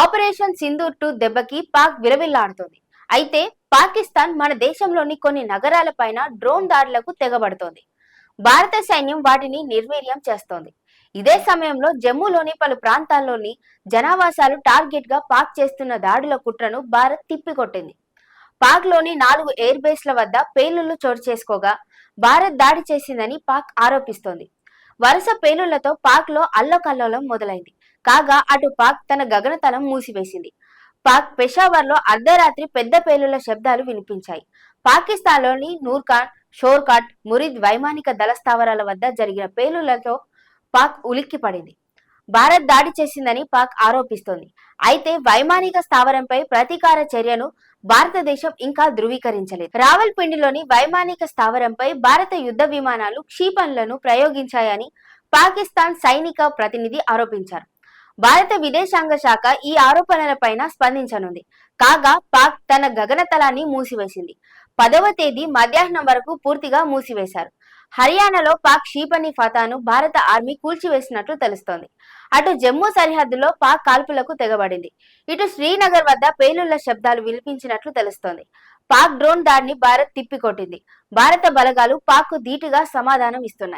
Operation Sindoor 2 దెబ్బకి పాక్ విలవిల్లాడుతోంది. అయితే పాకిస్తాన్ మన దేశంలోని కొన్ని నగరాలపైన డ్రోన్ దాడులకు తెగబడుతోంది. భారత సైన్యం వాటిని నిర్వీర్యం చేస్తోంది. ఇదే సమయంలో జమ్మూలోని పలు ప్రాంతాల్లోని జనావాసాలు టార్గెట్ గా పాక్ చేస్తున్న దాడుల కుట్రను భారత్ తిప్పికొట్టింది. పాక్ లోని 4 ఎయిర్ బేస్ల వద్ద పేలుళ్లు చోటు చేసుకోగా భారత్ దాడి చేసిందని పాక్ ఆరోపిస్తోంది. వరుస పేలుళ్లతో పాక్ లో అల్లకల్లోలం మొదలైంది. కాగా అటు పాక్ తన గగనతలం మూసివేసింది. పాక్ పెషావర్ లో అర్ధరాత్రి పెద్ద పేలుళ్ల శబ్దాలు వినిపించాయి. పాకిస్తాన్ లోని నూర్ఖాన్, షోర్కాట్, మురిద్ వైమానిక దళ స్థావరాల వద్ద జరిగిన పేలుళ్లతో పాక్ ఉలిక్కిపడింది. భారత్ దాడి చేసిందని పాక్ ఆరోపిస్తోంది. అయితే వైమానిక స్థావరంపై ప్రతీకార చర్యను భారతదేశం ఇంకా ధృవీకరించలేదు. రావల్పిండిలోని వైమానిక స్థావరంపై భారత యుద్ధ విమానాలు క్షిపణులను ప్రయోగించాయని పాకిస్తాన్ సైనిక ప్రతినిధి ఆరోపించారు. భారత విదేశాంగ శాఖ ఈ ఆరోపణలపైన స్పందించనుంది. కాగా పాక్ తన గగనతలాన్ని మూసివేసింది. 10వ తేదీ మధ్యాహ్నం వరకు పూర్తిగా మూసివేశారు. హర్యానాలో పాక్ క్షిపణి ఫతాను భారత ఆర్మీ కూల్చివేసినట్లు తెలుస్తోంది. అటు జమ్మూ సరిహద్దులో పాక్ కాల్పులకు తెగబడింది. ఇటు శ్రీనగర్ వద్ద పేలుళ్ల శబ్దాలు వినిపించినట్లు తెలుస్తోంది. పాక్ డ్రోన్ దాడిని భారత్ తిప్పికొట్టింది. భారత బలగాలు పాక్ కు ధీటుగా సమాధానం ఇస్తున్నాయి.